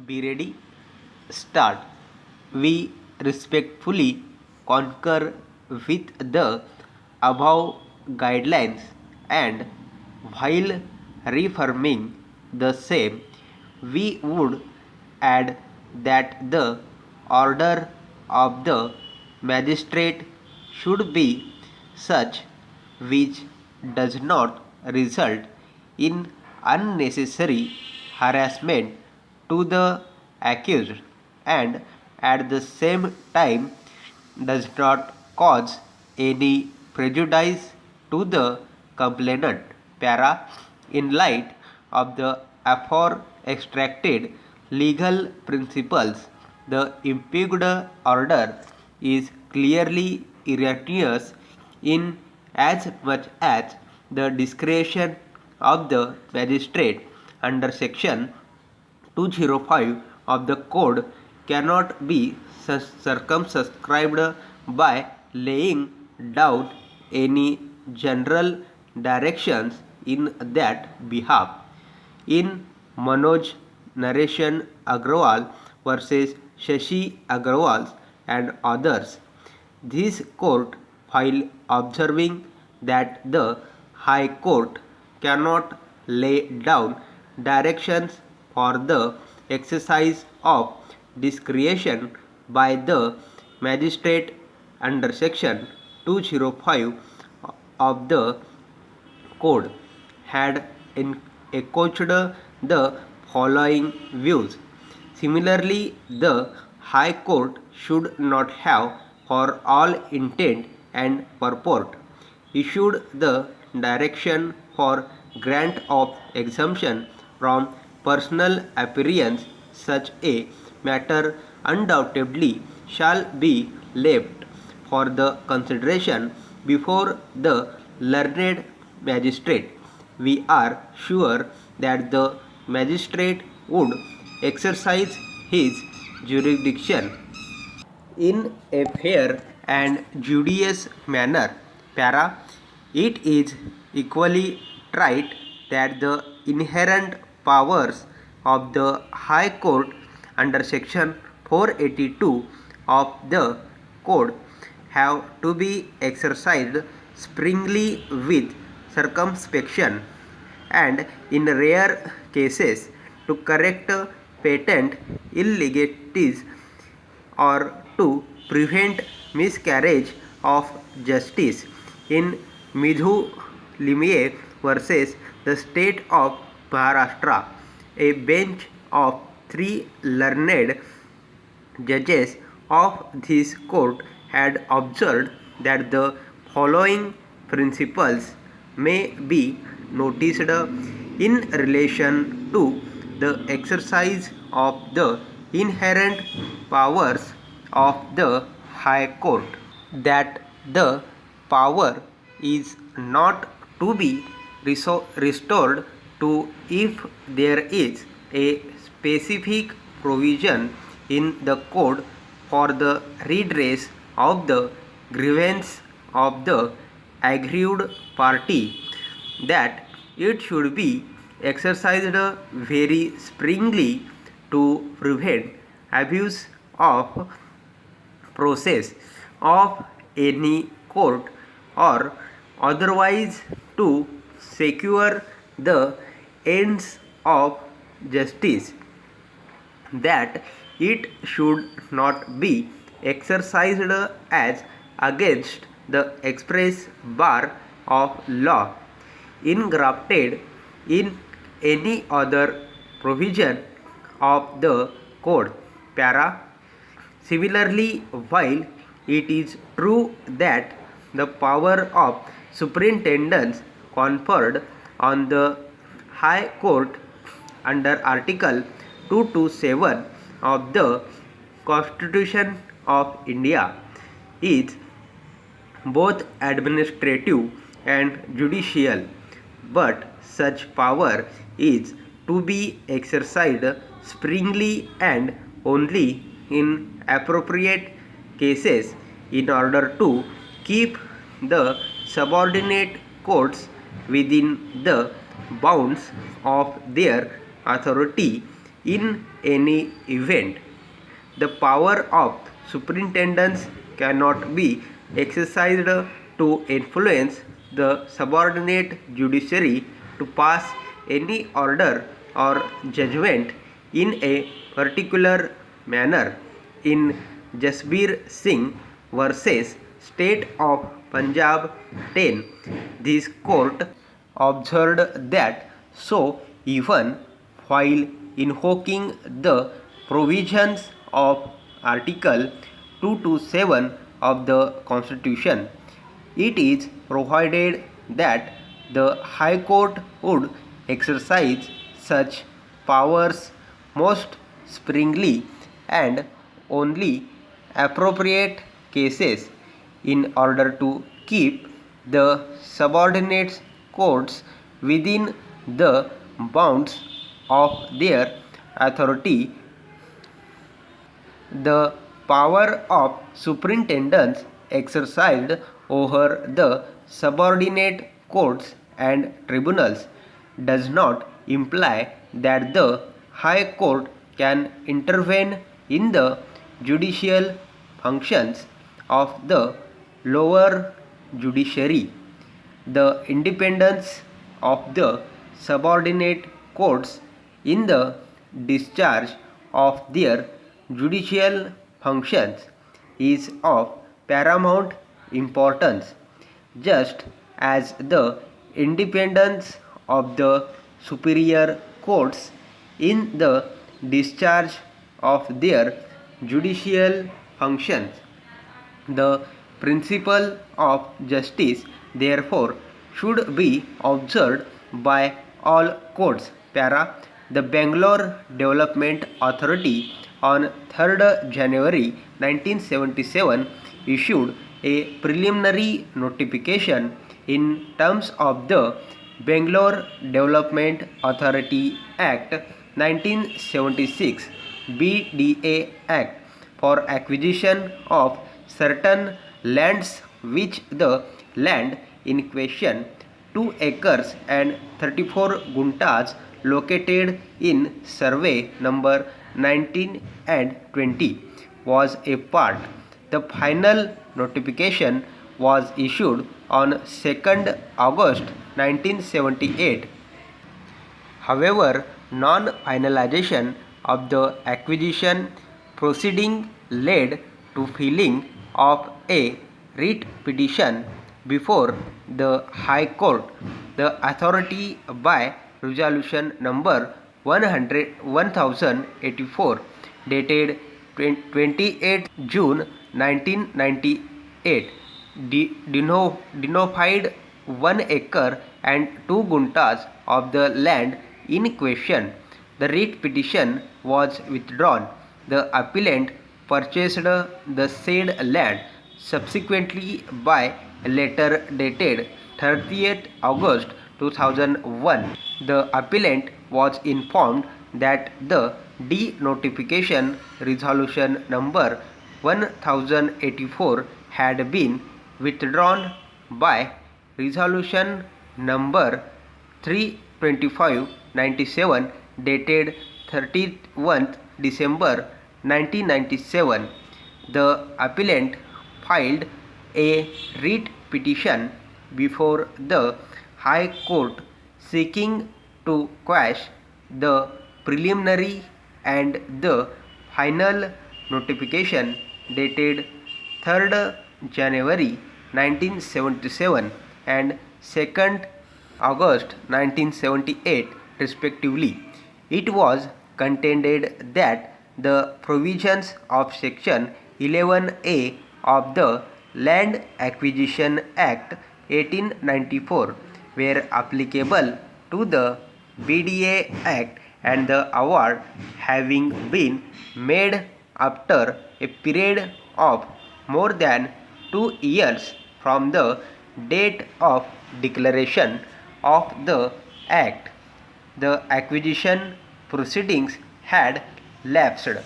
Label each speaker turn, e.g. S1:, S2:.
S1: Be ready. Start. We respectfully concur with the above guidelines and while reaffirming the same, we would add that the order of the magistrate should be such which does not result in unnecessary harassment to the accused and at the same time does not cause any prejudice to the complainant. Para. In light of the afore extracted legal principles, the impugned order is clearly erroneous in as much as the discretion of the magistrate under section 205 of the code cannot be circumscribed by laying down any general directions in that behalf. In Manoj Naration Agrawal versus Shashi Agrawal and others, this court, while observing that the High Court cannot lay down directions for the exercise of discretion by the magistrate under section 205 of the code, had echoed the following views. Similarly, the High Court should not have, for all intent and purport, issued the direction for grant of exemption from personal appearance. Such a matter undoubtedly shall be left for the consideration before the learned magistrate. We are sure that the magistrate would exercise his jurisdiction in a fair and judicious manner. Para. It is equally right that the inherent powers of the High Court under section 482 of the code have to be exercised sparingly with circumspection and in rare cases to correct patent illegalities or to prevent miscarriage of justice. In Midhu Limye versus the State of Maharashtra, a bench of 3 learned judges of this court had observed that the following principles may be noticed in relation to the exercise of the inherent powers of the High Court. That the power is not to be restored to if there is a specific provision in the code for the redress of the grievance of the aggrieved party, that it should be exercised very sparingly to prevent abuse of process of any court or otherwise to secure the ends of justice, that it should not be exercised as against the express bar of law engrafted in any other provision of the code. Para. Similarly, while it is true that the power of superintendence conferred on the High Court under Article 227 of the Constitution of India is both administrative and judicial, but such power is to be exercised sparingly and only in appropriate cases in order to keep the subordinate courts within the bounds of their authority in any event. The power of superintendence cannot be exercised to influence the subordinate judiciary to pass any order or judgment in a particular manner. In Jasbir Singh versus State of Punjab 10, this court observed that so even while invoking the provisions of Article 227 of the Constitution, it is provided that the High Court would exercise such powers most sparingly and only appropriate cases in order to keep the subordinate courts within the bounds of their authority. The power of superintendence exercised over the subordinate courts and tribunals does not imply that the High Court can intervene in the judicial functions of the lower judiciary. The independence of the subordinate courts in the discharge of their judicial functions is of paramount importance, just as the independence of the superior courts in the discharge of their judicial functions. The principle of justice, therefore, should be observed by all courts. Para. The Bangalore Development Authority on 3rd January 1977 issued a preliminary notification in terms of the Bangalore Development Authority Act 1976 BDA Act for acquisition of certain lands, which the land in question, 2 acres and 34 guntas, located in survey number 19 and 20, was a part. The final notification was issued on 2nd August 1978. However, non-finalization of the acquisition proceeding led to filing of a writ petition before the High Court. The authority, by resolution number 1084 dated 28 June 1998, denotified 1 acre and 2 guntas of the land in question. The writ petition was withdrawn. The appellant purchased the said land subsequently by a letter dated 30th August 2001. The appellant was informed that the denotification resolution number 1084 had been withdrawn by resolution number 325/97 dated 31st December 1997. The appellant filed a writ petition before the High Court seeking to quash the preliminary and the final notification dated 3rd January 1977 and 2nd August 1978 respectively. It was contended that the provisions of Section 11A of the Land Acquisition Act 1894 were applicable to the BDA Act, and the award having been made after a period of more than 2 years from the date of declaration of the Act, the acquisition proceedings had lapsed.